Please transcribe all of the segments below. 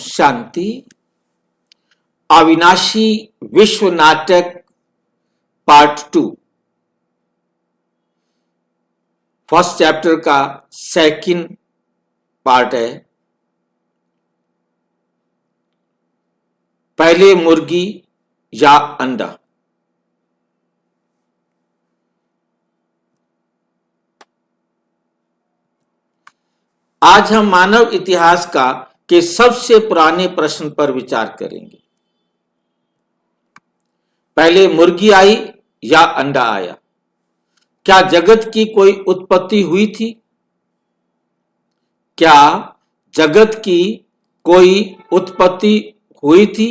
शांति। अविनाशी विश्व नाटक पार्ट 2, फर्स्ट चैप्टर का सेकंड पार्ट है। पहले मुर्गी या अंडा। आज हम मानव इतिहास के सबसे पुराने प्रश्न पर विचार करेंगे। पहले मुर्गी आई या अंडा आया? क्या जगत की कोई उत्पत्ति हुई थी? क्या जगत की कोई उत्पत्ति हुई थी?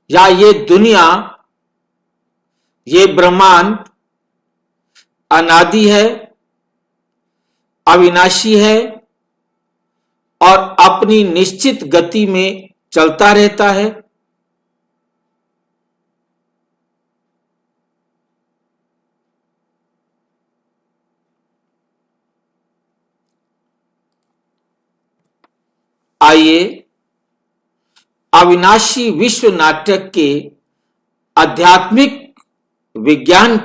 या ये दुनिया, ये ब्रह्मांड अनादि है, अविनाशी है और अपनी निश्चित गति में चलता रहता है? आइए अविनाशी विश्व नाटक के आध्यात्मिक विज्ञान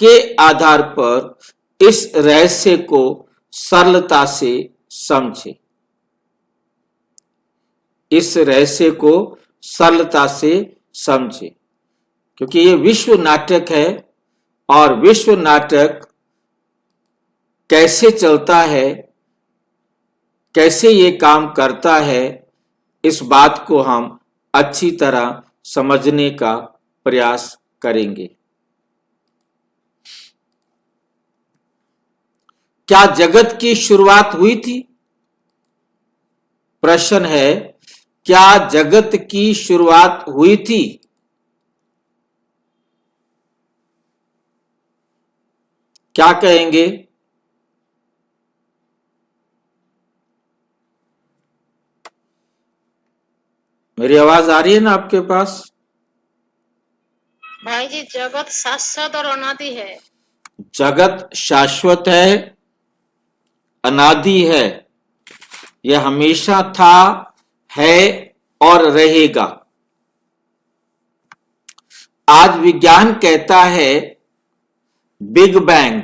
के आधार पर इस रहस्य को सरलता से समझें। क्योंकि ये विश्व नाटक है और विश्व नाटक कैसे चलता है, कैसे ये काम करता है, इस बात को हम अच्छी तरह समझने का प्रयास करेंगे। क्या जगत की शुरुआत हुई थी? प्रश्न है, क्या जगत की शुरुआत हुई थी? क्या कहेंगे? मेरी आवाज आ रही है ना आपके पास? भाई जी, जगत शाश्वत और अनादि है। जगत शाश्वत है, अनादि है। यह हमेशा था, है और रहेगा। आज विज्ञान कहता है बिग बैंग।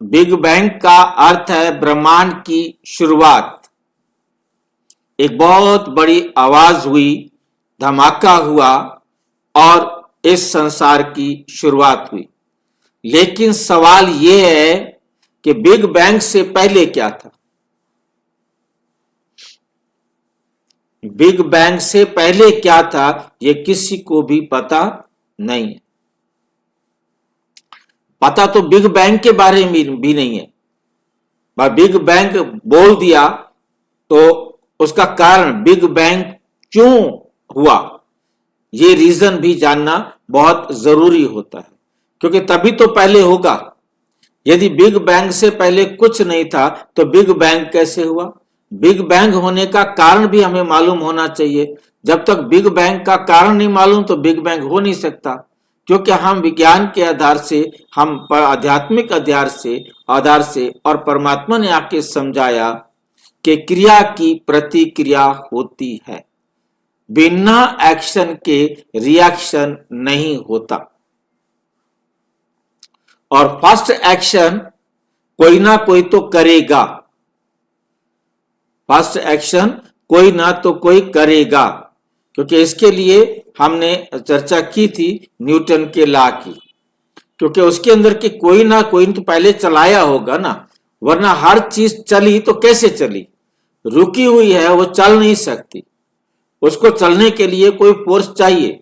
बिग बैंग का अर्थ है ब्रह्मांड की शुरुआत। एक बहुत बड़ी आवाज हुई, धमाका हुआ और इस संसार की शुरुआत हुई। लेकिन सवाल यह है कि बिग बैंग से पहले क्या था? बिग बैंग से पहले क्या था, यह किसी को भी पता नहीं है। पता तो बिग बैंग के बारे में भी नहीं है। बिग बैंग बोल दिया तो उसका कारण बिग बैंग क्यों हुआ, ये रीजन भी जानना बहुत जरूरी होता है। क्योंकि तभी तो पहले होगा। यदि बिग बैंग से पहले कुछ नहीं था तो बिग बैंग कैसे हुआ? बिग बैंग होने का कारण भी हमें मालूम होना चाहिए। जब तक बिग बैंग का कारण नहीं मालूम तो बिग बैंग हो नहीं सकता। क्योंकि हम विज्ञान के आधार से, हम आध्यात्मिक आधार से और परमात्मा ने आके समझाया कि क्रिया की प्रतिक्रिया होती है, बिना एक्शन के रिएक्शन नहीं होता। और फर्स्ट एक्शन कोई ना कोई तो करेगा। फर्स्ट एक्शन कोई ना तो कोई करेगा। क्योंकि इसके लिए हमने चर्चा की थी न्यूटन के लॉ की। क्योंकि उसके अंदर के कोई ना कोई तो पहले चलाया होगा ना, वरना हर चीज चली तो कैसे चली? रुकी हुई है, वो चल नहीं सकती। उसको चलने के लिए कोई फोर्स चाहिए।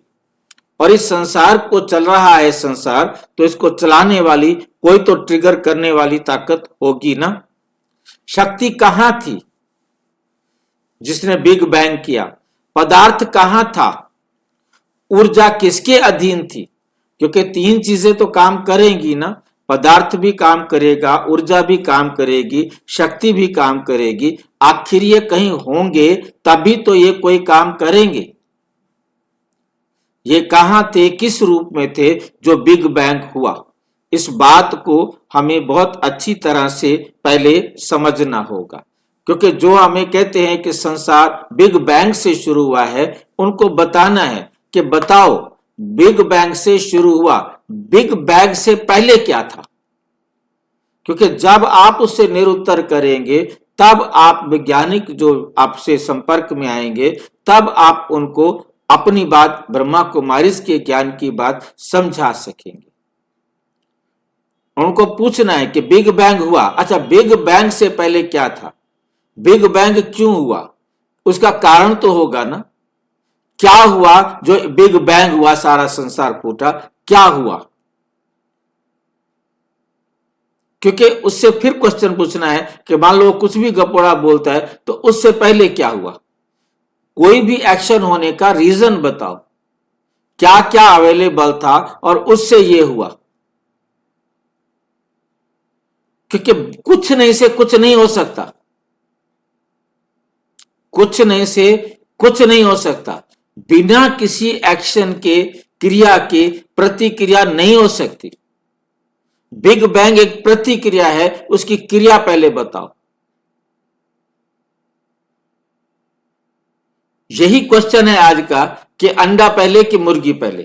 और इस संसार को चल रहा है संसार, तो इसको चलाने वाली कोई तो ट्रिगर करने वाली ताकत होगी ना। शक्ति कहां थी जिसने बिग बैंग किया? पदार्थ कहां था? ऊर्जा किसके अधीन थी? क्योंकि तीन चीजें तो काम करेंगी ना। पदार्थ भी काम करेगा, ऊर्जा भी काम करेगी, शक्ति भी काम करेगी। आखिर ये कहीं होंगे तभी तो ये कोई काम करेंगे। ये कहां थे, किस रूप में थे जो बिग बैंग हुआ? इस बात को हमें बहुत अच्छी तरह से पहले समझना होगा, क्योंकि जो हमें कहते हैं कि संसार बिग बैंग से शुरू हुआ है, उनको बताना है कि बताओ बिग बैंग से शुरू हुआ, बिग बैंग से पहले क्या था। क्योंकि जब आप उससे निरुत्तर करेंगे तब आप वैज्ञानिक जो आपसे संपर्क में आएंगे, तब आप उनको अपनी बात, ब्रह्मा कुमारिस के ज्ञान की बात समझा सकेंगे। उनको पूछना है कि बिग बैंग हुआ, अच्छा बिग बैंग से पहले क्या था, बिग बैंग क्यों हुआ, उसका कारण तो होगा ना। क्या हुआ जो बिग बैंग हुआ, सारा संसार फूटा, क्या हुआ। क्योंकि उससे फिर क्वेश्चन पूछना है कि मान लो कुछ भी गपोड़ा बोलता है तो उससे पहले क्या हुआ, कोई भी एक्शन होने का रीजन बताओ, क्या क्या अवेलेबल था और उससे ये हुआ। क्योंकि कुछ नहीं से कुछ नहीं हो सकता, कुछ नहीं से कुछ नहीं हो सकता, बिना किसी एक्शन के, क्रिया के प्रतिक्रिया नहीं हो सकती। बिग बैंग एक प्रतिक्रिया है, उसकी क्रिया पहले बताओ। यही क्वेश्चन है आज का कि अंडा पहले कि मुर्गी पहले।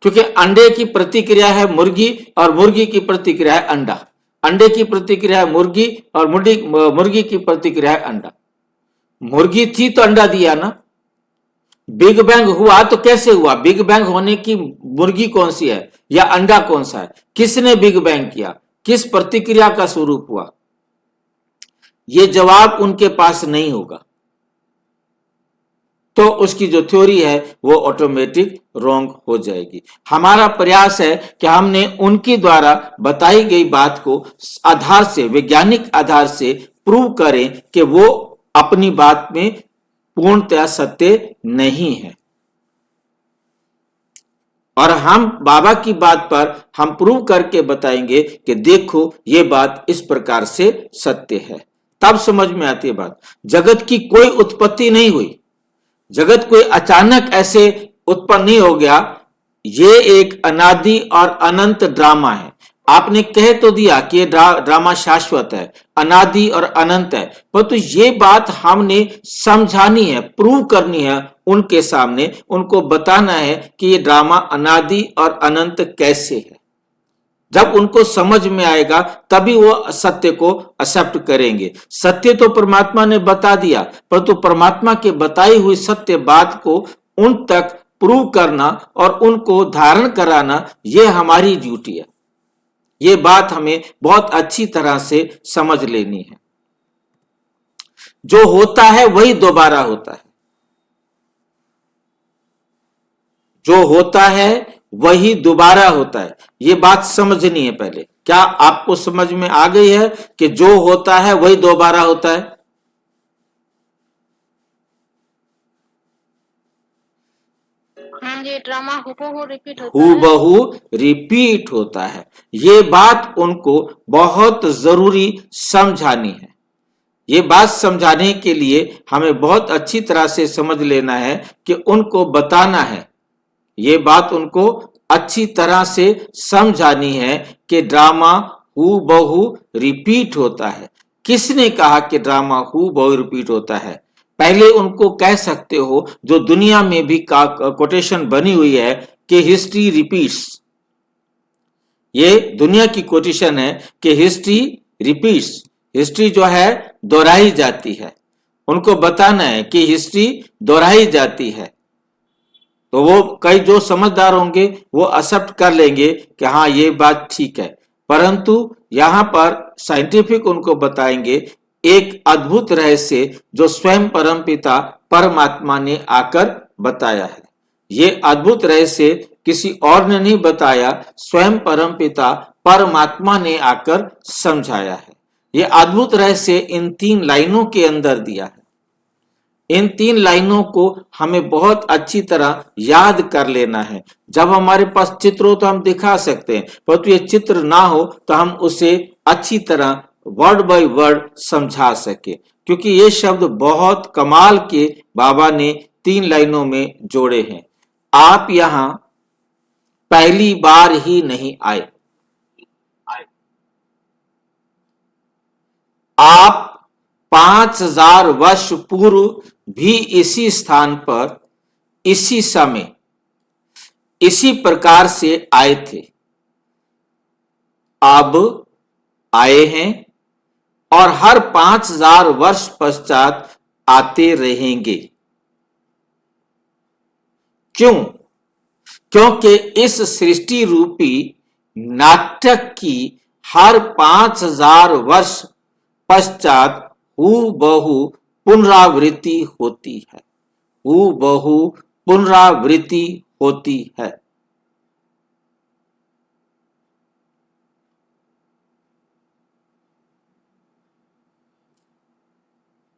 क्योंकि अंडे की प्रतिक्रिया है मुर्गी और मुर्गी की प्रतिक्रिया है अंडा, अंडे की प्रतिक्रिया है मुर्गी और मुर्गी की प्रतिक्रिया है अंडा। मुर्गी थी तो अंडा दिया ना। बिग बैंग हुआ तो कैसे हुआ, बिग बैंग होने की मुर्गी कौन सी है या अंडा कौन सा है, किसने बिग बैंग किया, किस प्रतिक्रिया का स्वरूप हुआ, यह जवाब उनके पास नहीं होगा, तो उसकी जो थ्योरी है वो ऑटोमेटिक रॉन्ग हो जाएगी। हमारा प्रयास है कि हमने उनके द्वारा बताई गई बात को आधार से, वैज्ञानिक आधार से प्रूव करें कि वो अपनी बात में पूर्णतया सत्य नहीं है। और हम बाबा की बात पर हम प्रूव करके बताएंगे कि देखो ये बात इस प्रकार से सत्य है, तब समझ में आती है बात। जगत की कोई उत्पत्ति नहीं हुई, जगत कोई अचानक ऐसे उत्पन्न नहीं हो गया, ये एक अनादि और अनंत ड्रामा है। आपने कह तो दिया कि ये ड्रामा शाश्वत है, अनादि और अनंत है, परंतु ये बात हमने समझानी है, प्रूव करनी है उनके सामने, उनको बताना है कि ये ड्रामा अनादि और अनंत कैसे है। जब उनको समझ में आएगा तभी वो सत्य को एक्सेप्ट करेंगे। सत्य तो परमात्मा ने बता दिया, परंतु परमात्मा के बताई हुई सत्य बात को उन तक प्रूव करना और उनको धारण कराना, यह हमारी ड्यूटी है। ये बात हमें बहुत अच्छी तरह से समझ लेनी है। जो होता है वही दोबारा होता है, जो होता है वही दोबारा होता है, ये बात समझनी है पहले। क्या आपको समझ में आ गई है कि जो होता है वही दोबारा होता है? हाँ जी, ड्रामा हूबहू रिपीट होता है। हूबहू रिपीट होता है, ये बात उनको बहुत जरूरी समझानी है। ये बात समझाने के लिए हमें बहुत अच्छी तरह से समझ लेना है कि उनको बताना है, ये बात उनको अच्छी तरह से समझानी है कि ड्रामा हूबहू रिपीट होता है। किसने कहा कि ड्रामा हूबहू रिपीट होता है? पहले उनको कह सकते हो, जो दुनिया में भी कोटेशन बनी हुई है कि हिस्ट्री रिपीट्स, ये दुनिया की कोटेशन है कि हिस्ट्री रिपीट्स, हिस्ट्री जो है दोहराई जाती है। उनको बताना है कि हिस्ट्री दोहराई जाती है, तो वो कई जो समझदार होंगे वो एक्सेप्ट कर लेंगे कि हाँ ये बात ठीक है। परंतु यहां पर साइंटिफिक उनको बताएंगे एक अद्भुत रहस्य जो स्वयं परमपिता परमात्मा ने आकर बताया है। ये अद्भुत रहस्य किसी और ने नहीं बताया, स्वयं परमपिता परमात्मा ने आकर समझाया है। ये अद्भुत रहस्य इन 3 लाइनों के अंदर दिया है। इन 3 लाइनों को हमें बहुत अच्छी तरह याद कर लेना है। जब हमारे पास चित्र हो तो हम दिखा सकते हैं, परंतु ये चित्र ना हो तो हम उसे अच्छी तरह वर्ड बाय वर्ड समझा सके, क्योंकि ये शब्द बहुत कमाल के बाबा ने 3 लाइनों में जोड़े हैं। आप यहां पहली बार ही नहीं आए। आप 5000 वर्ष पूर्व भी इसी स्थान पर, इसी समय, इसी प्रकार से आए थे, अब आए हैं और हर 5000 वर्ष पश्चात आते रहेंगे। क्यों? क्योंकि इस सृष्टि रूपी नाटक की हर 5000 वर्ष पश्चात हूबहू पुनरावृत्ति होती है, हूबहू पुनरावृत्ति होती है।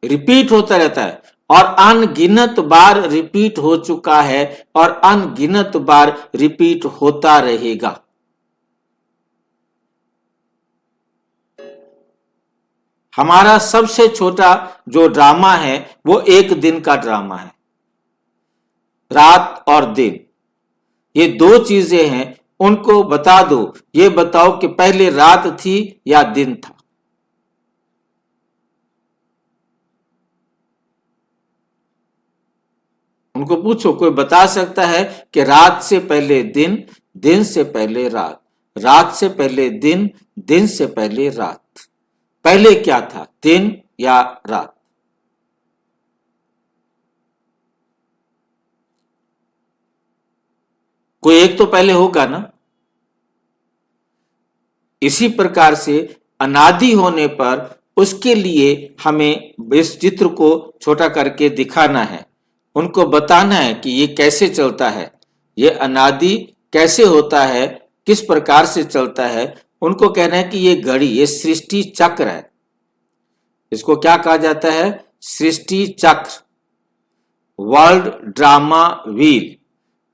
रिपीट होता रहता है और अनगिनत बार रिपीट हो चुका है और अनगिनत बार रिपीट होता रहेगा। हमारा सबसे छोटा जो ड्रामा है वो एक दिन का ड्रामा है। रात और दिन, ये दो चीजें हैं, उनको बता दो। ये बताओ कि पहले रात थी या दिन था। उनको पूछो, कोई बता सकता है कि रात से पहले दिन, दिन से पहले रात, रात से पहले दिन, दिन से पहले रात। पहले क्या था, दिन या रात? कोई एक तो पहले होगा ना। इसी प्रकार से अनादि होने पर उसके लिए हमें इस चित्र को छोटा करके दिखाना है, उनको बताना है कि ये कैसे चलता है, ये अनादि कैसे होता है, किस प्रकार से चलता है। उनको कहना है कि ये घड़ी, ये सृष्टि चक्र है। इसको क्या कहा जाता है? सृष्टि चक्र, वर्ल्ड ड्रामा व्हील।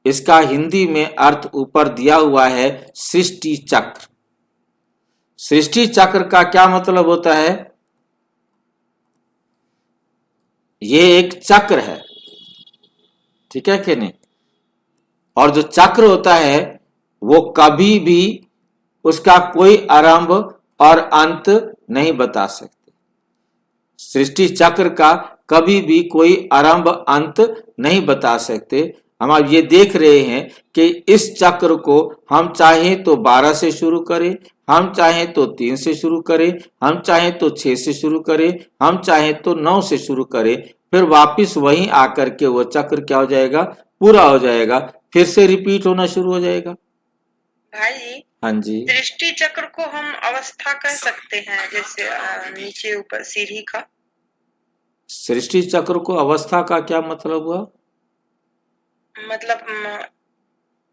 इसका हिंदी में अर्थ ऊपर दिया हुआ है, सृष्टि चक्र। सृष्टि चक्र का क्या मतलब होता है? ये एक चक्र है, ठीक है कि नहीं? और जो चक्र होता है वो कभी भी उसका कोई आरंभ और अंत नहीं बता सकते। सृष्टि चक्र का कभी भी कोई आरंभ अंत नहीं बता सकते। हम अब ये देख रहे हैं कि इस चक्र को हम चाहें तो 12 से शुरू करें, हम चाहें तो 3 से शुरू करें, हम चाहें तो 6 से शुरू करें, हम चाहें तो 9 से शुरू करें, फिर वापस वहीं आकर के वो चक्र क्या हो जाएगा? पूरा हो जाएगा, फिर से रिपीट होना शुरू हो जाएगा। भाई, हाँ जी, दृष्टि चक्र को हम अवस्था कह सकते हैं, जैसे नीचे ऊपर सीढ़ी का। सृष्टि चक्र को अवस्था का क्या मतलब हुआ? मतलब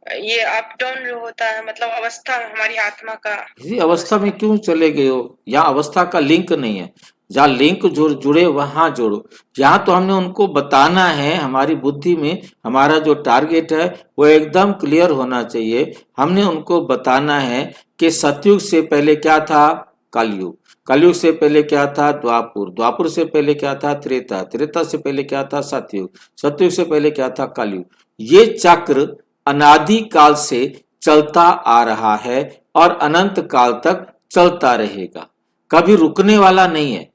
ये अप डाउन जो होता है, मतलब अवस्था हमारी आत्मा का। इसी अवस्था में क्यों चले गए हो? यहाँ अवस्था का लिंक नहीं है। जहाँ लिंक जुड़े वहां जोड़ो। यहाँ तो हमने उनको बताना है, हमारी बुद्धि में हमारा जो टारगेट है वो एकदम क्लियर होना चाहिए। हमने उनको बताना है कि सतयुग से पहले क्या था? कलयुग। कलयुग से पहले क्या था? द्वापुर। द्वापुर से पहले क्या था? त्रेता। त्रेता से पहले क्या था? सतयुग। सतयुग से पहले क्या था? कलयुग। ये चक्र अनादि काल से चलता आ रहा है और अनंत काल तक चलता रहेगा, कभी रुकने वाला नहीं है,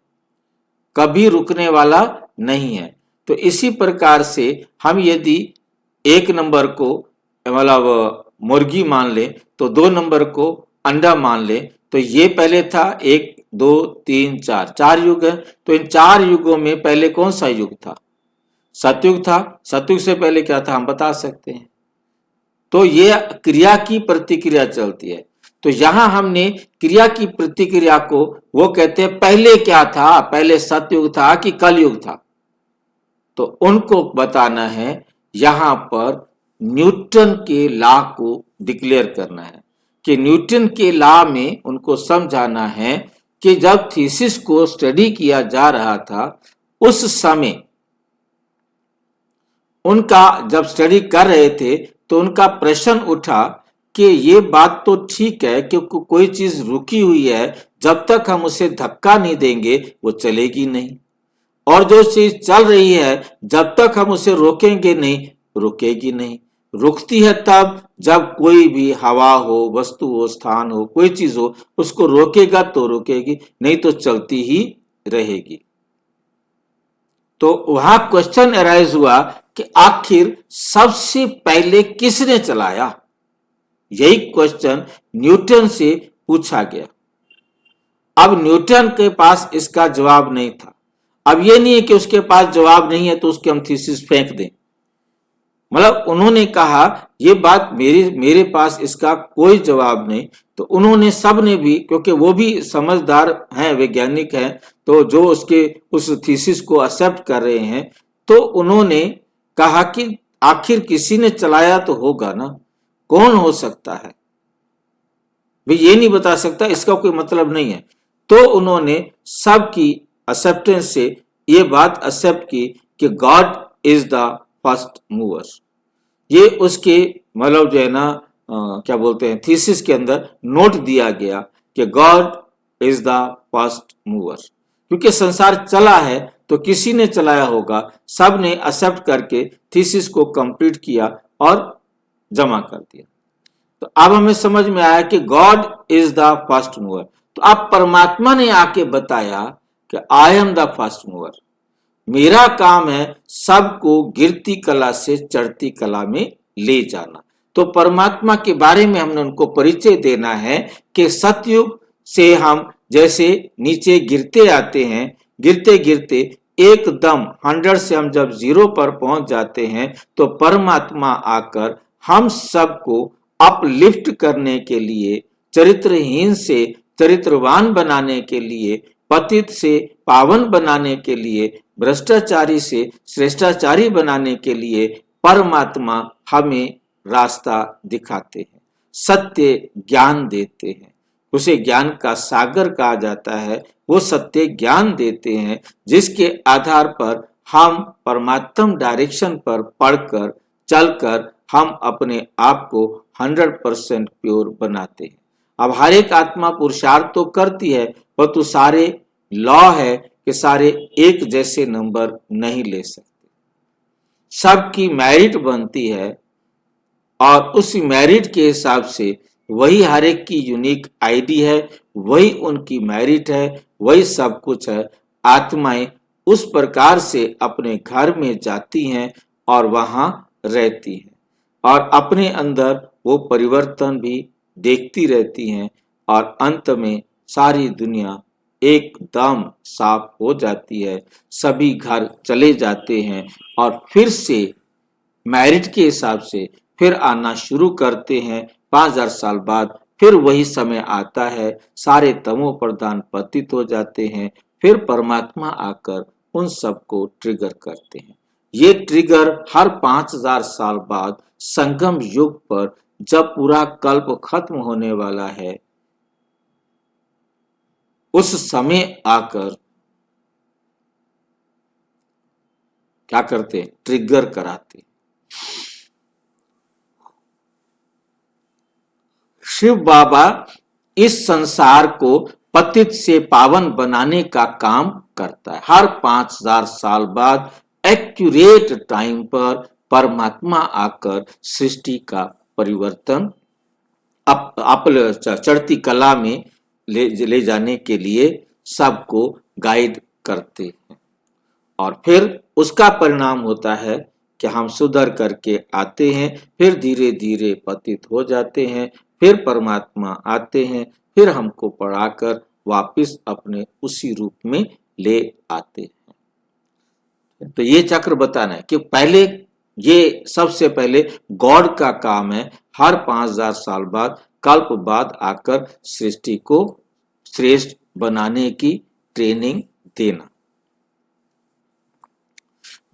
कभी रुकने वाला नहीं है। तो इसी प्रकार से हम यदि एक नंबर को मतलब मुर्गी मान ले तो 2 नंबर को अंडा मान ले, तो ये पहले था 1 2 3 4, 4 युग है। तो इन 4 युगों में पहले कौन सा युग था? सतयुग था। सतयुग से पहले क्या था हम बता सकते हैं। तो ये क्रिया की प्रतिक्रिया चलती है। तो यहां हमने क्रिया की प्रतिक्रिया को वो कहते हैं पहले क्या था, पहले सतयुग था कि कलयुग था। तो उनको बताना है, यहां पर न्यूटन के लॉ को डिक्लेयर करना है कि न्यूटन के लॉ में उनको समझाना है कि जब थीसिस को स्टडी किया जा रहा था उस समय उनका जब स्टडी कर रहे थे तो उनका प्रश्न उठा कि ये बात तो ठीक है कि कोई चीज रुकी हुई है, जब तक हम उसे धक्का नहीं देंगे वो चलेगी नहीं, और जो चीज चल रही है जब तक हम उसे रोकेंगे नहीं रुकेगी नहीं। रुकती है तब जब कोई भी हवा हो, वस्तु हो, स्थान हो, कोई चीज हो, उसको रोकेगा तो रुकेगी, नहीं तो चलती ही रहेगी। तो वहां क्वेश्चन अराइज हुआ कि आखिर सबसे पहले किसने चलाया? यही क्वेश्चन न्यूटन से पूछा गया। अब न्यूटन के पास इसका जवाब नहीं था। अब ये नहीं है कि उसके पास जवाब नहीं है तो उसके हम थीसिस फेंक दें। मतलब उन्होंने कहा ये बात मेरे पास इसका कोई जवाब नहीं। तो उन्होंने सबने भी, क्योंकि वो भी समझदार हैं, वैज्ञानिक हैं, तो जो उसके उस थीसिस को एक्सेप्ट कर रहे हैं, तो उन्होंने कहा कि आखिर किसी ने चलाया तो होगा ना, कौन हो सकता है भाई, ये नहीं बता सकता, इसका कोई मतलब नहीं है। तो उन्होंने सबकी एक्सेप्टेंस से ये बात एक्सेप्ट की कि God is the first mover. ये उसके मतलब जो है ना क्या बोलते हैं, थीसिस के अंदर नोट दिया गया कि God is the first mover. क्योंकि संसार चला है तो किसी ने चलाया होगा, सब ने एक्सेप्ट करके थीसिस को कंप्लीट किया और जमा कर दिया। तो अब हमें समझ में आया कि God is the first mover. तो अब परमात्मा ने आके बताया कि I am the first mover, मेरा काम है सबको गिरती कला से चढ़ती कला में ले जाना। तो परमात्मा के बारे में हमने उनको परिचय देना है कि सतयुग से हम जैसे नीचे गिरते आते हैं, गिरते गिरते एकदम 100 से हम जब 0 पर पहुंच जाते हैं, तो परमात्मा आकर हम सबको अपलिफ्ट करने के लिए, चरित्रहीन से चरित्रवान बनाने के लिए, पतित से पावन बनाने के लिए, भ्रष्टाचारी से श्रेष्ठाचारी बनाने के लिए परमात्मा हमें रास्ता दिखाते हैं, सत्य ज्ञान देते हैं। उसे ज्ञान का सागर कहा जाता है। वो सत्य ज्ञान देते हैं जिसके आधार पर हम परमात्म डायरेक्शन पर पढ़कर चलकर हम अपने आप को 100% प्योर बनाते हैं। अब हर एक आत्मा पुरुषार्थ तो करती है, परंतु सारे लॉ है कि सारे एक जैसे नंबर नहीं ले सकते। सबकी मेरिट बनती है और उस मेरिट के हिसाब से वही हर एक की यूनिक आईडी है, वही उनकी मेरिट है, वही सब कुछ है। आत्माएं उस प्रकार से अपने घर में जाती हैं और वहां रहती हैं और अपने अंदर वो परिवर्तन भी देखती रहती हैं और अंत में सारी दुनिया एकदम साफ हो जाती है। सभी घर चले जाते हैं और फिर से मेरिट के हिसाब से फिर आना शुरू करते हैं। 5000 साल बाद फिर वही समय आता है, सारे तमो प्रधान पतित हो जाते हैं, फिर परमात्मा आकर उन सबको ट्रिगर करते हैं। ये ट्रिगर हर 5000 साल बाद संगम युग पर जब पूरा कल्प खत्म होने वाला है, उस समय आकर क्या करते हैं, ट्रिगर कराते। शिव बाबा इस संसार को पतित से पावन बनाने का काम करता है। हर 5000 साल बाद एक्यूरेट टाइम पर परमात्मा आकर सृष्टि का परिवर्तन चढ़ती कला में ले जाने के लिए सबको गाइड करते हैं और फिर उसका परिणाम होता है कि हम सुधर करके आते हैं, फिर धीरे धीरे पतित हो जाते हैं, फिर परमात्मा आते हैं, फिर हमको पढ़ाकर वापस अपने उसी रूप में ले आते हैं। तो ये चक्र बताना है कि पहले ये सबसे पहले गॉड का काम है हर 5000 साल बाद कल्प बाद आकर सृष्टि को श्रेष्ठ बनाने की ट्रेनिंग देना।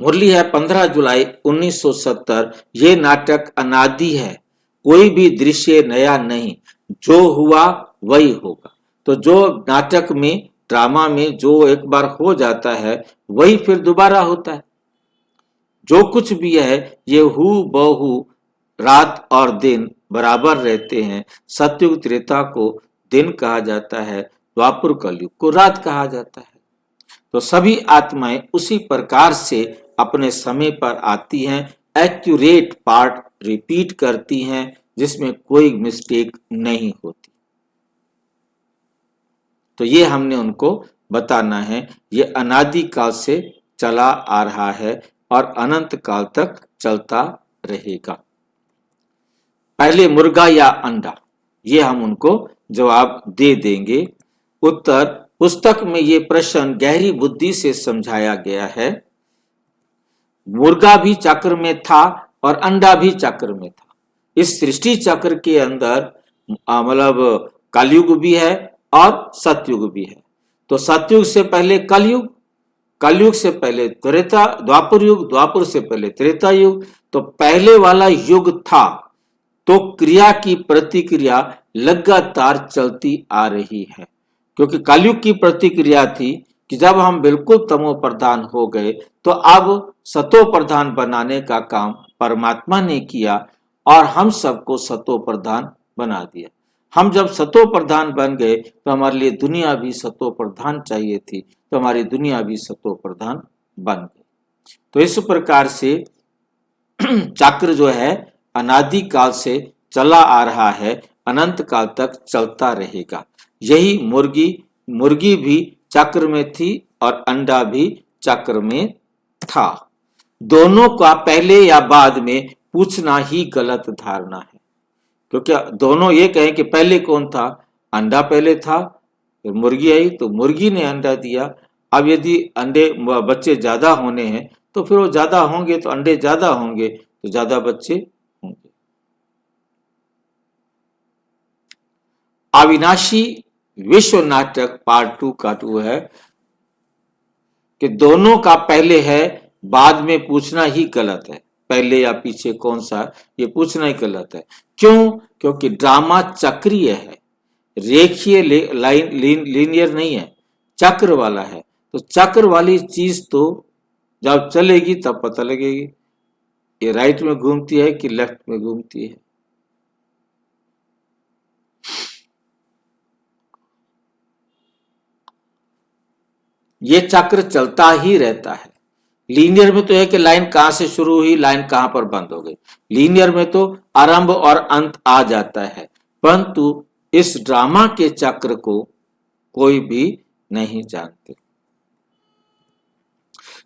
मुरली है 15 जुलाई 1970। ये नाटक अनादि है, कोई भी दृश्य नया नहीं, जो हुआ वही होगा। तो जो नाटक में, ड्रामा में जो एक बार हो जाता है वही फिर दोबारा होता है। जो कुछ भी है ये हू बहु रात और दिन बराबर रहते हैं। सतयुग त्रेता को दिन कहा जाता है, द्वापर कलयुग को रात कहा जाता है। तो सभी आत्माएं उसी प्रकार से अपने समय पर आती हैं, एक्यूरेट पार्ट रिपीट करती हैं, जिसमें कोई मिस्टेक नहीं होती। तो ये हमने उनको बताना है, ये अनादि काल से चला आ रहा है और अनंत काल तक चलता रहेगा। पहले मुर्गा या अंडा, ये हम उनको जवाब दे देंगे। उत्तर, पुस्तक में ये प्रश्न गहरी बुद्धि से समझाया गया है। मुर्गा भी चक्र में था और अंडा भी चक्र में था। इस सृष्टि चक्र के अंदर मतलब कलयुग भी है और सतयुग भी है। तो सतयुग से पहले कलयुग, कलयुग से पहले त्रेता द्वापर युग, द्वापर से पहले त्रेता युग। तो पहले वाला युग था, तो क्रिया की प्रतिक्रिया लगातार चलती आ रही है। क्योंकि कलयुग की प्रतिक्रिया थी कि जब हम बिल्कुल तमो प्रधान हो गए, तो अब सतो प्रधान बनाने का काम परमात्मा ने किया और हम सबको सतो प्रधान बना दिया। हम जब सतो प्रधान बन गए तो हमारे लिए दुनिया भी सतो प्रधान चाहिए थी, तो हमारी दुनिया भी सतो प्रधान बन गई। तो इस प्रकार से चक्र जो है अनादि काल से चला आ रहा है, अनंत काल तक चलता रहेगा। यही मुर्गी भी चक्र में थी और अंडा भी चक्र में था। दोनों का पहले या बाद में पूछना ही गलत धारणा है, क्योंकि दोनों ये कहें कि पहले कौन था, अंडा पहले था फिर मुर्गी आई तो मुर्गी ने अंडा दिया। अब यदि अंडे बच्चे ज्यादा होने हैं तो फिर वो ज्यादा होंगे, तो अंडे ज्यादा होंगे तो ज्यादा बच्चे होंगे। अविनाशी विश्व नाटक पार्ट 2 का 2 है कि दोनों का पहले है, बाद में पूछना ही गलत है। पहले या पीछे कौन सा, ये पूछना ही गलत है। क्यों? क्योंकि ड्रामा चक्रीय है, रेखीय लीनियर नहीं है, चक्र वाला है। तो चक्र वाली चीज तो जब चलेगी तब पता लगेगी ये राइट में घूमती है कि लेफ्ट में घूमती है। ये चक्र चलता ही रहता है। लीनियर में तो है कि लाइन कहां से शुरू हुई, लाइन कहां पर बंद हो गई। लीनियर में तो आरंभ और अंत आ जाता है, परंतु इस ड्रामा के चक्र को कोई भी नहीं जानते।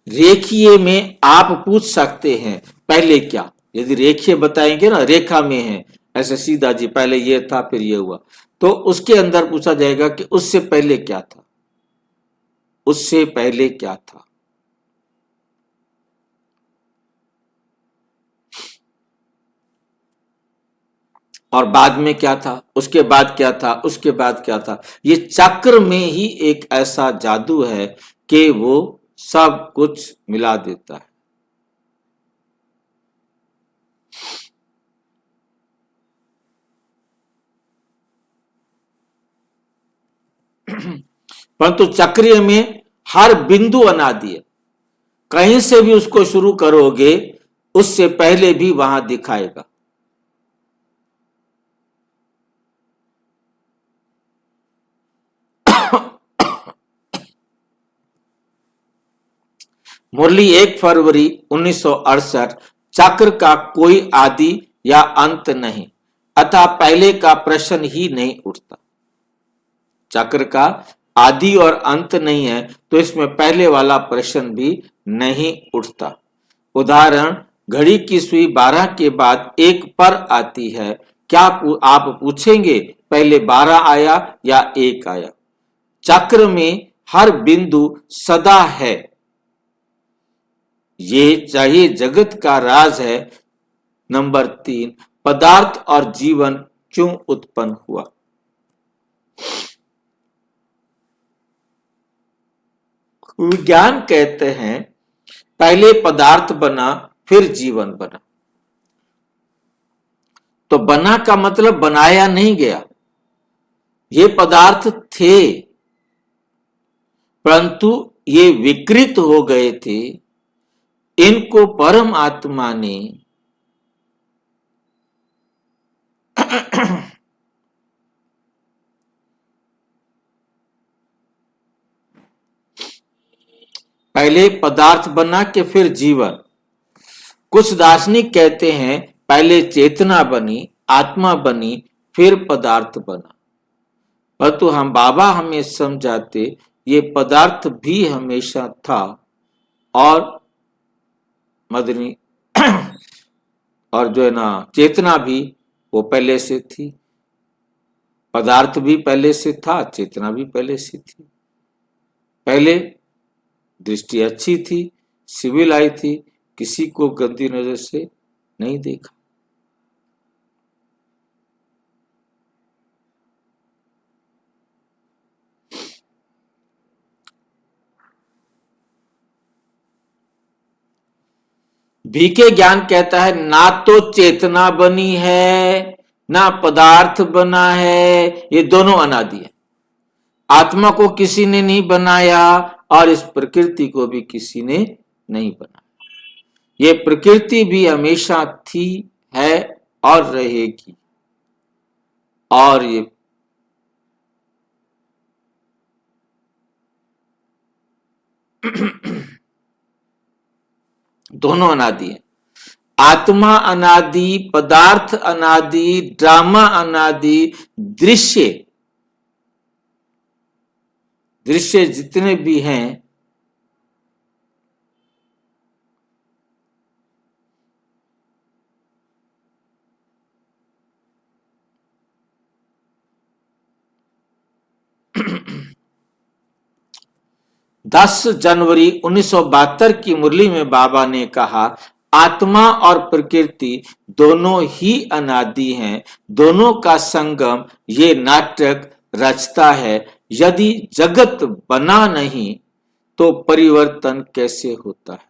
रेखीय में आप पूछ सकते हैं पहले क्या, यदि रेखीय बताएंगे ना, रेखा में है ऐसे सीधा जी पहले ये था फिर ये हुआ, तो उसके अंदर पूछा जाएगा कि उससे पहले क्या था, उससे पहले क्या था। और बाद में क्या था, उसके बाद क्या था, उसके बाद क्या था। ये चक्र में ही एक ऐसा जादू है कि वो सब कुछ मिला देता है। परंतु चक्रीय में हर बिंदु अनादि है, कहीं से भी उसको शुरू करोगे उससे पहले भी वहां दिखाएगा। मुरली 1 फरवरी 1968। चक्र का कोई आदि या अंत नहीं, अतः पहले का प्रश्न ही नहीं उठता। चक्र का आदि और अंत नहीं है तो इसमें पहले वाला प्रश्न भी नहीं उठता। उदाहरण, घड़ी की सुई 12 के बाद 1 पर आती है, क्या आप पूछेंगे पहले 12 आया या 1 आया। चक्र में हर बिंदु सदा है, ये चाहिए जगत का राज है। नंबर 3, पदार्थ और जीवन क्यों उत्पन्न हुआ। विज्ञान कहते हैं पहले पदार्थ बना फिर जीवन बना। तो बना का मतलब बनाया नहीं गया, ये पदार्थ थे परंतु ये विकृत हो गए थे। इनको परम आत्मा ने पहले पदार्थ बना के फिर जीवन, कुछ दार्शनिक कहते हैं पहले चेतना बनी, आत्मा बनी, फिर पदार्थ बना। परंतु हम बाबा हमें समझाते ये पदार्थ भी हमेशा था और मदनी और जो है ना चेतना भी वो पहले से थी, पदार्थ भी पहले से था, चेतना भी पहले से थी। पहले दृष्टि अच्छी थी, सिविल आई थी, किसी को गंदी नजर से नहीं देखा। बीके ज्ञान कहता है ना तो चेतना बनी है ना पदार्थ बना है, ये दोनों अनादि है। आत्मा को किसी ने नहीं बनाया और इस प्रकृति को भी किसी ने नहीं बनाया। ये प्रकृति भी हमेशा थी, है और रहेगी। और ये दोनों अनादि है। आत्मा अनादि, पदार्थ अनादि, ड्रामा अनादि, दृश्य दृश्य जितने भी हैं दस जनवरी 1972 की मुरली में बाबा ने कहा आत्मा और प्रकृति दोनों ही अनादि हैं, दोनों का संगम ये नाटक रचता है। यदि जगत बना नहीं तो परिवर्तन कैसे होता है।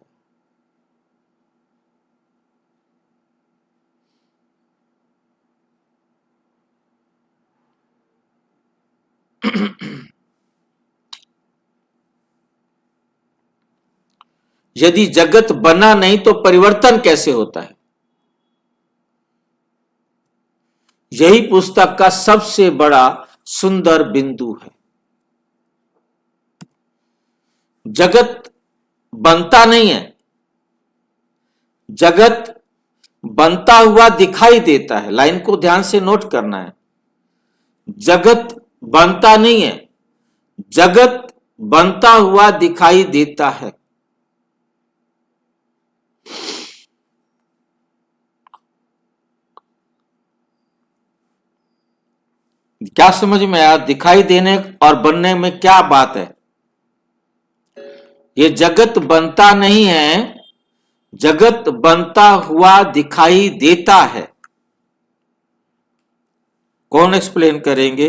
यदि जगत बना नहीं तो परिवर्तन कैसे होता है। यही पुस्तक का सबसे बड़ा सुंदर बिंदु है। जगत बनता नहीं है, जगत बनता हुआ दिखाई देता है। लाइन को ध्यान से नोट करना है। जगत बनता नहीं है, जगत बनता हुआ दिखाई देता है। क्या समझ में आया? दिखाई देने और बनने में क्या बात है? ये जगत बनता नहीं है, जगत बनता हुआ दिखाई देता है। कौन एक्सप्लेन करेंगे?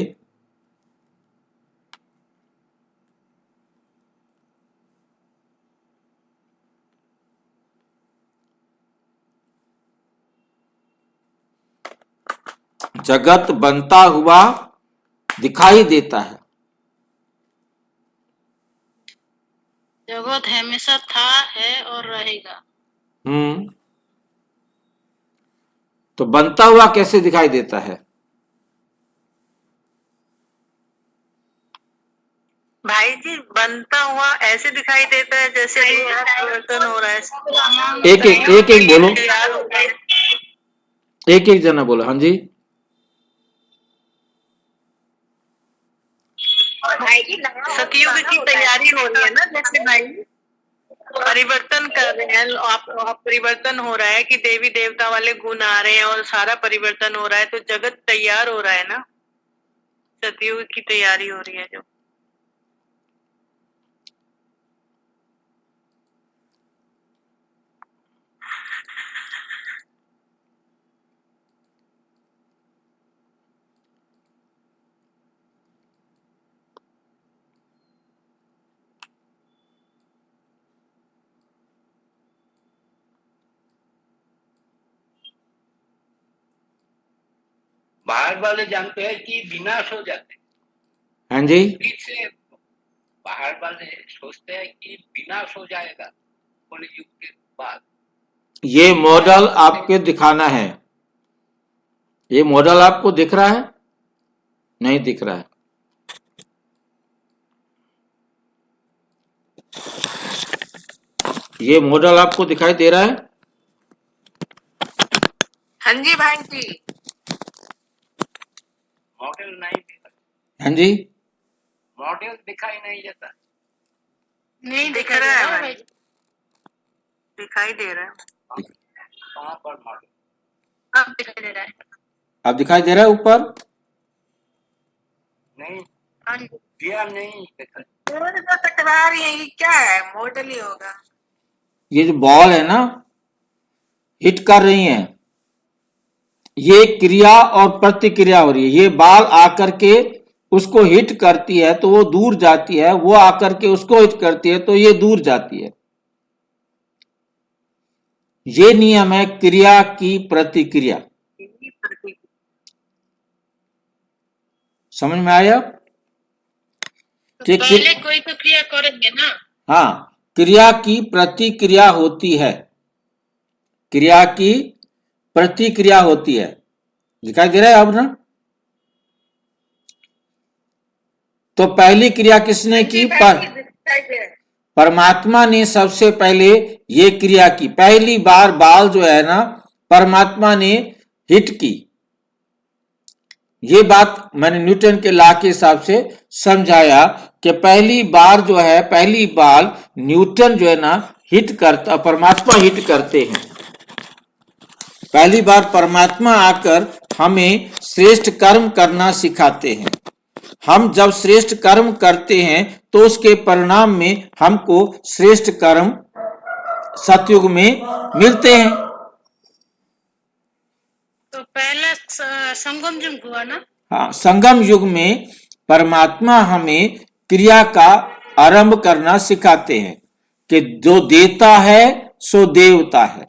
जगत बनता हुआ दिखाई देता है। जगत हमेशा था, है और रहेगा। तो बनता हुआ कैसे दिखाई देता है? भाई जी, बनता हुआ ऐसे दिखाई देता है जैसे परिवर्तन हो रहा है। एक एक बोलो, एक जना बोलो। हाँ जी, सतयुग की तैयारी हो रही है ना, जैसे भाई परिवर्तन कर रहे हैं आप परिवर्तन हो रहा है कि देवी देवता वाले गुण आ रहे हैं और सारा परिवर्तन हो रहा है, तो जगत तैयार हो रहा है ना, सतयुग की तैयारी हो रही है जो। बाहर वाले जानते हैं कि विनाश हो जाते हैं। हाँ जी, से बाहर वाले सोचते हैं कि विनाश हो जाएगा कलयुग के बाद। ये मॉडल आपको दिखाना है। ये मॉडल आपको दिख रहा है? नहीं दिख रहा है। ये मॉडल आपको दिखाई दे रहा है? हाँ जी भाई जी। मॉडल नहीं दिखा, हाँ जी, मॉडल दिखाई नहीं देता। नहीं दिख दिखा रहा है रहा भाई, दिखाई दे रहा है। कहाँ पर मॉडल? अब दिखाई दे रहा है। अब दिखाई दे रहा है ऊपर? नहीं हाँ जी। दिया, नहीं देखा। थोड़ी सा टकरा रही है, ये क्या है? मॉडल ही होगा। ये जो बॉल है ना, हिट कर रही है, ये क्रिया और प्रतिक्रिया हो रही है। ये बाल आकर के उसको हिट करती है तो वो दूर जाती है, वो आकर के उसको हिट करती है तो ये दूर जाती है। ये नियम है क्रिया की प्रतिक्रिया। यही प्रतीक। समझ में आया? तो कि पहले कोई तो क्रिया करेंगे ना। हाँ, क्रिया की प्रतिक्रिया होती है, क्रिया की प्रतिक्रिया होती है। दिखाई दे रहा है अब ना? तो पहली क्रिया किसने की? परमात्मा ने सबसे पहले ये क्रिया की। पहली बार बाल जो है ना, परमात्मा ने हिट की। ये बात मैंने न्यूटन के लॉ के हिसाब से समझाया कि पहली बार जो है, पहली बार न्यूटन जो है ना हिट करता, परमात्मा हिट करते हैं। पहली बार परमात्मा आकर हमें श्रेष्ठ कर्म करना सिखाते हैं। हम जब श्रेष्ठ कर्म करते हैं तो उसके परिणाम में हमको श्रेष्ठ कर्म सतयुग में मिलते हैं। तो पहला संगम युग हुआ ना। हाँ, संगम युग में परमात्मा हमें क्रिया का आरंभ करना सिखाते हैं कि जो देता है सो देवता है।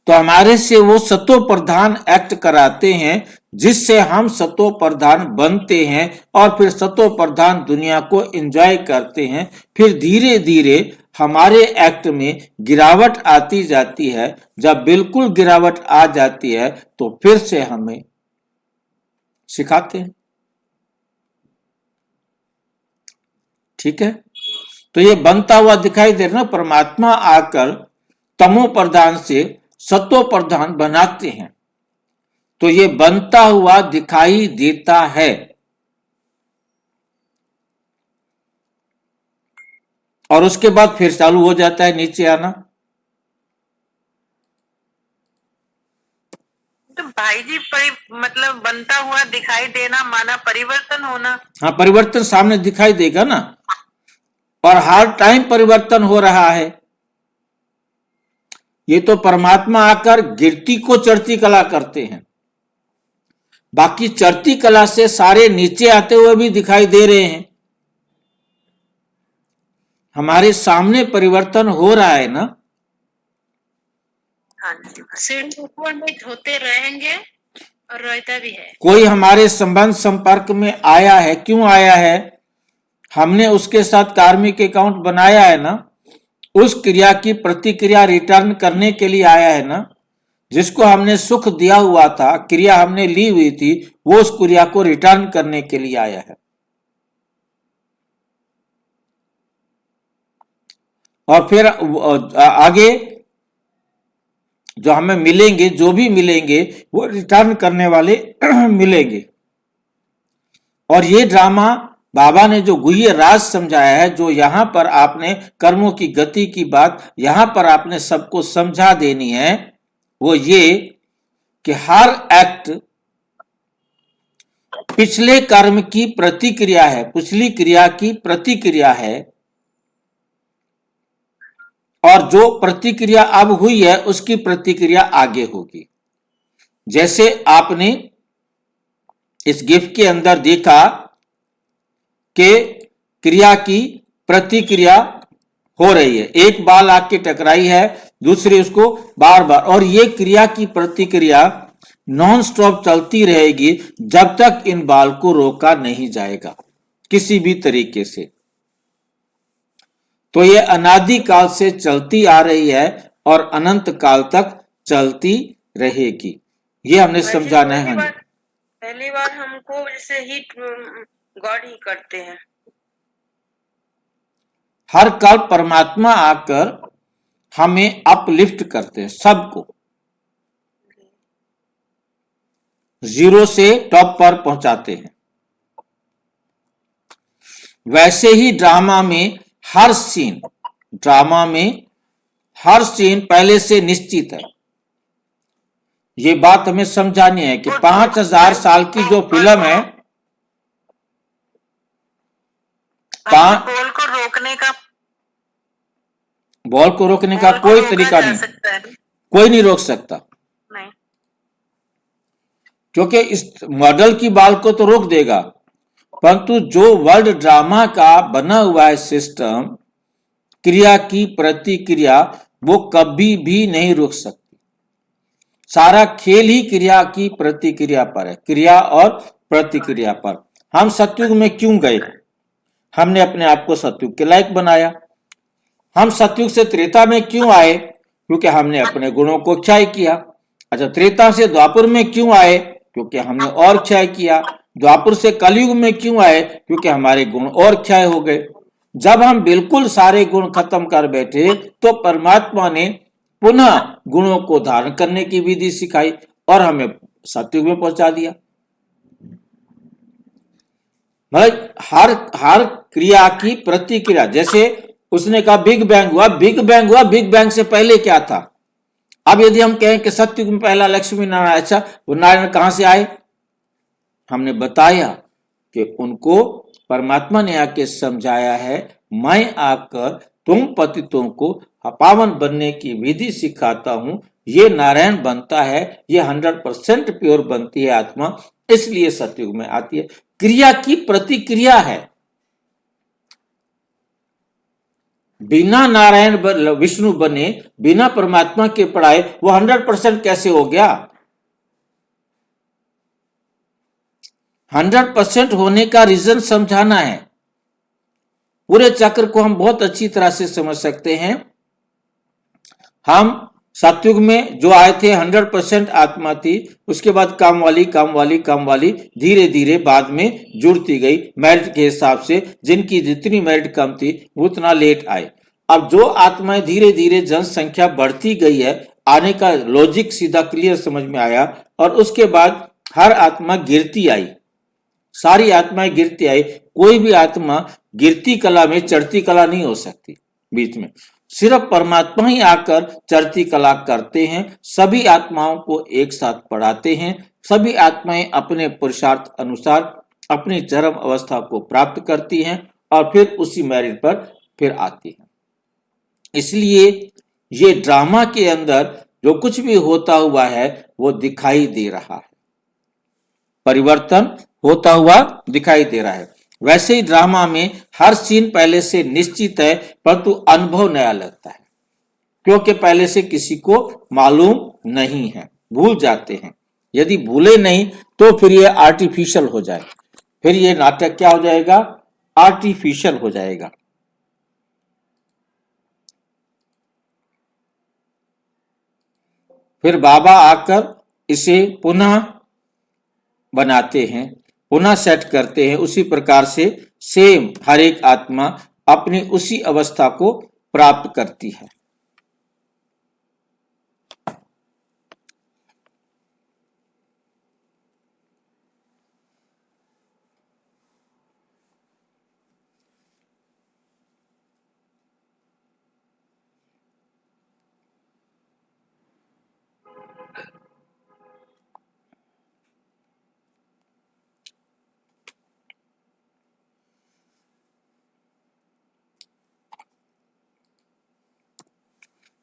तो हमारे से वो सतो प्रधान एक्ट कराते हैं, जिससे हम सतो प्रधान बनते हैं और फिर सतो प्रधान दुनिया को एंजॉय करते हैं। फिर धीरे धीरे हमारे एक्ट में गिरावट आती जाती है। जब बिल्कुल गिरावट आ जाती है तो फिर से हमें सिखाते हैं। ठीक है, तो ये बनता हुआ दिखाई दे रहा ना, परमात्मा आकर तमो प्रधान से सतो प्रधान बनाते हैं। तो ये बनता हुआ दिखाई देता है और उसके बाद फिर चालू हो जाता है नीचे आना। तो भाई जी मतलब बनता हुआ दिखाई देना माना परिवर्तन होना। हाँ, परिवर्तन सामने दिखाई देगा ना, और हर टाइम परिवर्तन हो रहा है। ये तो परमात्मा आकर गिरती को चढ़ती कला करते हैं, बाकी चढ़ती कला से सारे नीचे आते हुए भी दिखाई दे रहे हैं। हमारे सामने परिवर्तन हो रहा है ना। हाँ जी। सीढ़ी ऊपर नीचे होते रहेंगे और रहता भी है। कोई हमारे संबंध संपर्क में आया है, क्यों आया है? हमने उसके साथ कार्मिक अकाउंट बनाया है ना, उस क्रिया की प्रतिक्रिया रिटर्न करने के लिए आया है ना। जिसको हमने सुख दिया हुआ था, क्रिया हमने ली हुई थी, वो उस क्रिया को रिटर्न करने के लिए आया है। और फिर आगे जो हमें मिलेंगे, जो भी मिलेंगे वो रिटर्न करने वाले मिलेंगे। और ये ड्रामा बाबा ने जो गुह्य राज समझाया है, जो यहां पर आपने कर्मों की गति की बात यहां पर आपने सबको समझा देनी है, वो ये कि हर एक्ट पिछले कर्म की प्रतिक्रिया है, पिछली क्रिया की प्रतिक्रिया है। और जो प्रतिक्रिया अब हुई है उसकी प्रतिक्रिया आगे होगी। जैसे आपने इस गिफ्ट के अंदर देखा कि क्रिया की प्रतिक्रिया हो रही है। एक बाल आके टकराई है, दूसरी उसको बार बार, और ये क्रिया की प्रतिक्रिया नॉन स्टॉप चलती रहेगी जब तक इन बाल को रोका नहीं जाएगा किसी भी तरीके से। तो ये अनादि काल से चलती आ रही है और अनंत काल तक चलती रहेगी। ये हमने समझाना है। हाँ जी, पहली बार हमको जैसे हिट गॉड ही करते हैं। हर काल परमात्मा आकर हमें अपलिफ्ट करते हैं, सबको। जीरो से टॉप पर पहुंचाते हैं। वैसे ही ड्रामा में हर सीन पहले से निश्चित है। ये बात हमें समझानी है कि 5000 साल की जो फिल्म है, बॉल को रोकने का कोई तरीका नहीं, कोई नहीं रोक सकता, नहीं, क्योंकि इस मॉडल की बॉल को तो रोक देगा, परंतु जो वर्ल्ड ड्रामा का बना हुआ है सिस्टम, क्रिया की प्रतिक्रिया, वो कभी भी नहीं रुक सकती। सारा खेल ही क्रिया की प्रतिक्रिया पर है, क्रिया और प्रतिक्रिया पर। हम सतयुग में क्यों गए? हमने अपने आप को सतयुग के लायक बनाया। हम सतयुग से त्रेता में क्यों आए? क्योंकि हमने अपने गुणों को क्षय किया। अच्छा, त्रेता से द्वापर में क्यों आए? क्योंकि हमने और क्षय किया। द्वापर से कलयुग में क्यों आए? क्योंकि हमारे गुण और क्षय हो गए। जब हम बिल्कुल सारे गुण खत्म कर बैठे तो परमात्मा ने पुनः गुणों को धारण करने की विधि सिखाई और हमें सतयुग में पहुंचा दिया। मतलब हर क्रिया की प्रतिक्रिया, जैसे उसने कहा बिग बैंग हुआ, बिग बैंग से पहले क्या था? अब यदि हम कहें कि सतयुग में पहला लक्ष्मी नारायण, अच्छा वो नारायण कहां से आए? हमने बताया कि उनको परमात्मा ने आके समझाया है, मैं आकर तुम पतितों को पावन बनने की विधि सिखाता हूं। ये नारायण बनता है, ये 100% प्योर बनती है आत्मा, इसलिए सतयुग में आती है। क्रिया की प्रतिक्रिया है। बिना नारायण विष्णु बने, बिना परमात्मा के पढ़ाए वो 100% कैसे हो गया? 100% होने का रीजन समझाना है। पूरे चक्र को हम बहुत अच्छी तरह से समझ सकते हैं। हम सतयुग में जो आए थे 100% आत्मा थी, उसके बाद काम वाली धीरे धीरे बाद में जुड़ती गई मेरिट के हिसाब से। जिनकी जितनी मेरिट कम थी उतना लेट आए। अब जो आत्माएं धीरे धीरे जनसंख्या बढ़ती गई है, आने का लॉजिक सीधा क्लियर समझ में आया, और उसके बाद हर आत्मा गिरती आई, सारी आत्माएं गिरती आई। कोई भी आत्मा गिरती कला में चढ़ती कला नहीं हो सकती। बीच में सिर्फ परमात्मा ही आकर चढ़ती कला करते हैं। सभी आत्माओं को एक साथ पढ़ाते हैं। सभी आत्माएं अपने पुरुषार्थ अनुसार अपनी चरम अवस्था को प्राप्त करती हैं और फिर उसी मेरिट पर फिर आती हैं। इसलिए ये ड्रामा के अंदर जो कुछ भी होता हुआ है वो दिखाई दे रहा है, परिवर्तन होता हुआ दिखाई दे रहा है। वैसे ही ड्रामा में हर सीन पहले से निश्चित है, परंतु अनुभव नया लगता है, क्योंकि पहले से किसी को मालूम नहीं है, भूल जाते हैं। यदि भूले नहीं तो फिर ये आर्टिफिशियल हो जाए, फिर ये नाटक क्या हो जाएगा? आर्टिफिशियल हो जाएगा। फिर बाबा आकर इसे पुनः बनाते हैं, पुनः सेट करते हैं। उसी प्रकार से सेम हर एक आत्मा अपनी उसी अवस्था को प्राप्त करती है।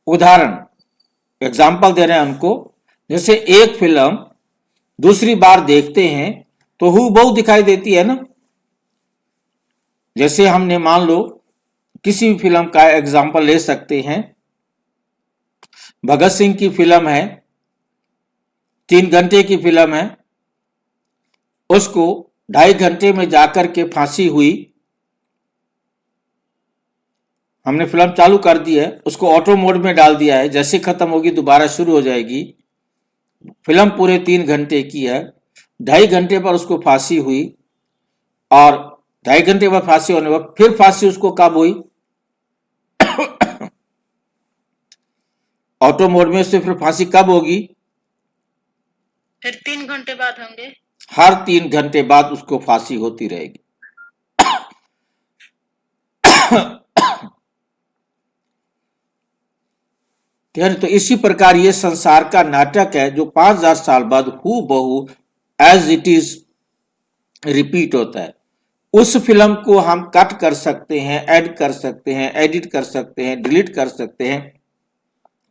उदाहरण एग्जाम्पल दे रहे हैं हमको। जैसे एक फिल्म दूसरी बार देखते हैं तो हूबहू दिखाई देती है ना। जैसे हमने मान लो किसी भी फिल्म का एग्जाम्पल ले सकते हैं। भगत सिंह की फिल्म है, 3 घंटे की फिल्म है, उसको 2.5 घंटे में जाकर के फांसी हुई। हमने फिल्म चालू कर दी है, उसको ऑटो मोड में डाल दिया है, जैसे खत्म होगी दोबारा शुरू हो जाएगी। फिल्म पूरे 3 घंटे की है, 2.5 घंटे पर उसको फांसी हुई, और 2.5 घंटे बाद फांसी होने पर फिर फांसी उसको कब हुई? ऑटो मोड में उससे फिर फांसी कब होगी? फिर 3 घंटे बाद होंगे। हर 3 घंटे बाद उसको फांसी होती रहेगी। तो इसी प्रकार ये संसार का नाटक है जो 5000 साल बाद हू बहू एज इट इज रिपीट होता है। उस फिल्म को हम कट कर सकते हैं, ऐड कर सकते हैं, एडिट कर सकते हैं, डिलीट कर सकते हैं,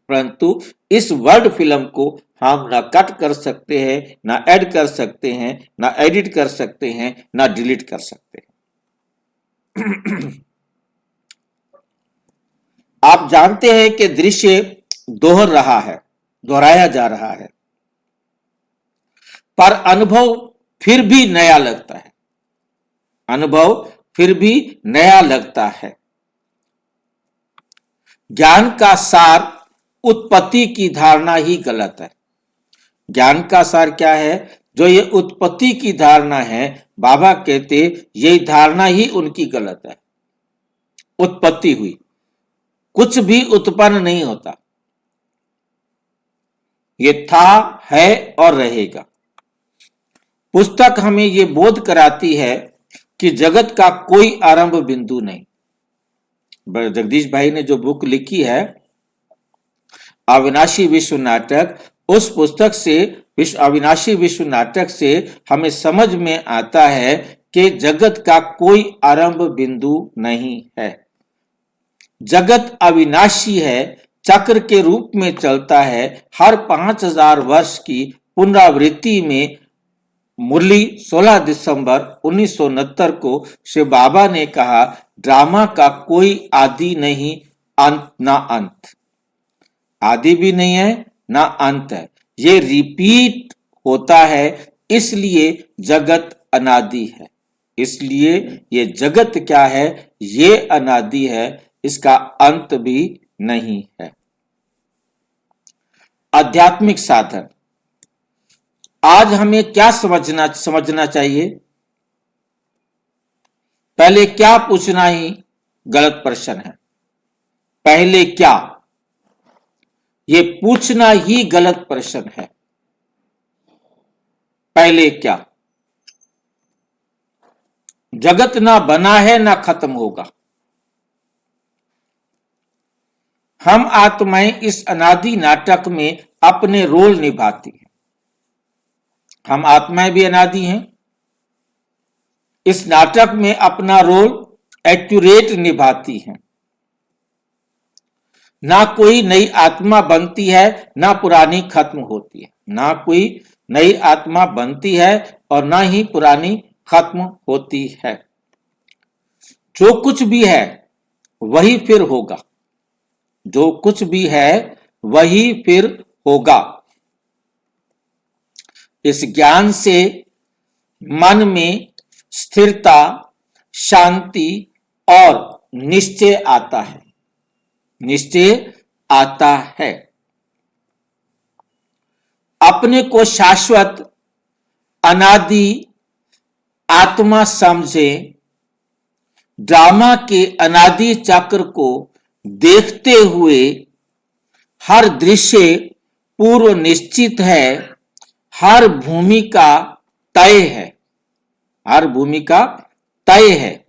परंतु इस वर्ड फिल्म को हम ना कट कर सकते हैं, ना ऐड कर सकते हैं, ना एडिट कर सकते हैं, ना डिलीट कर सकते हैं। आप जानते हैं कि दृश्य दोहराया जा रहा है, पर अनुभव फिर भी नया लगता है। अनुभव फिर भी नया लगता है। ज्ञान का सार उत्पत्ति की धारणा ही गलत है। ज्ञान का सार क्या है? जो ये उत्पत्ति की धारणा है, बाबा कहते ये धारणा ही उनकी गलत है। उत्पत्ति हुई, कुछ भी उत्पन्न नहीं होता, ये था, है और रहेगा। पुस्तक हमें ये बोध कराती है कि जगत का कोई आरंभ बिंदु नहीं। जगदीश भाई ने जो बुक लिखी है अविनाशी विश्व नाटक, उस पुस्तक से अविनाशी विश्व नाटक से हमें समझ में आता है कि जगत का कोई आरंभ बिंदु नहीं है। जगत अविनाशी है, चक्र के रूप में चलता है। हर 5000 वर्ष की पुनरावृत्ति में मुरली 16 दिसंबर 1969 को शिव बाबा ने कहा, ड्रामा का कोई आदि नहीं, अंत ना अंत। आदि भी नहीं है, ना अंत है। ये रिपीट होता है, इसलिए जगत अनादि है। इसलिए ये जगत क्या है? ये अनादि है, इसका अंत भी नहीं है। आध्यात्मिक साधन, आज हमें क्या समझना चाहिए? पहले क्या पूछना ही गलत प्रश्न है। पहले क्या, ये पूछना ही गलत प्रश्न है। पहले क्या? जगत ना बना है ना खत्म होगा। हम आत्माएं इस अनादि नाटक में अपने रोल निभाती हैं। हम आत्माएं भी अनादि हैं, इस नाटक में अपना रोल एक्यूरेट निभाती हैं। ना कोई नई आत्मा बनती है, ना पुरानी खत्म होती है। ना कोई नई आत्मा बनती है और ना ही पुरानी खत्म होती है। जो कुछ भी है वही फिर होगा। जो कुछ भी है वही फिर होगा। इस ज्ञान से मन में स्थिरता, शांति और निश्चय आता है। निश्चय आता है। अपने को शाश्वत अनादि आत्मा समझे, ड्रामा के अनादि चक्र को देखते हुए हर दृश्य पूर्व निश्चित है, हर भूमिका तय है। हर भूमिका तय है।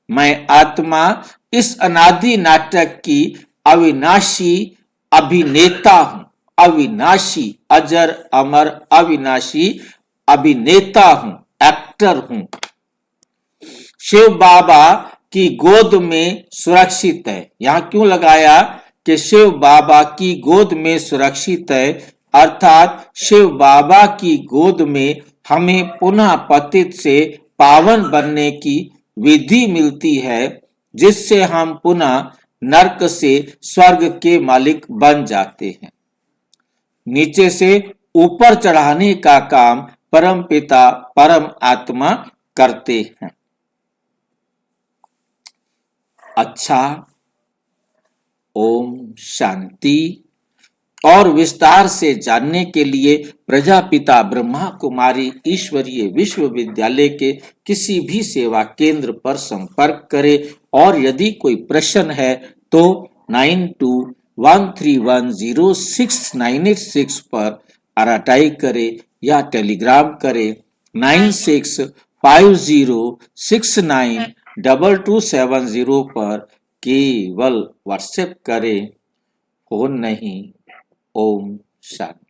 मैं आत्मा इस अनादि नाटक की अविनाशी अभिनेता हूं। अविनाशी, अजर अमर अविनाशी अभिनेता हूं, एक्टर हूं। शिव बाबा की गोद में सुरक्षित है। यहां क्यों लगाया कि शिव बाबा की गोद में सुरक्षित है? अर्थात शिव बाबा की गोद में हमें पुनः पतित से पावन बनने की विधि मिलती है, जिससे हम पुनः नरक से स्वर्ग के मालिक बन जाते हैं। नीचे से ऊपर चढ़ाने का काम परम पिता परम आत्मा करते हैं। अच्छा, ओम शांति। और विस्तार से जानने के लिए प्रजापिता ब्रह्मा कुमारी ईश्वरीय विश्वविद्यालय के किसी भी सेवा केंद्र पर संपर्क करें। और यदि कोई प्रश्न है तो 9213106986 पर आरटाई करें या टेलीग्राम करें 9650692270 पर, केवल व्हाट्सएप करें, फोन नहीं। ओम शांति।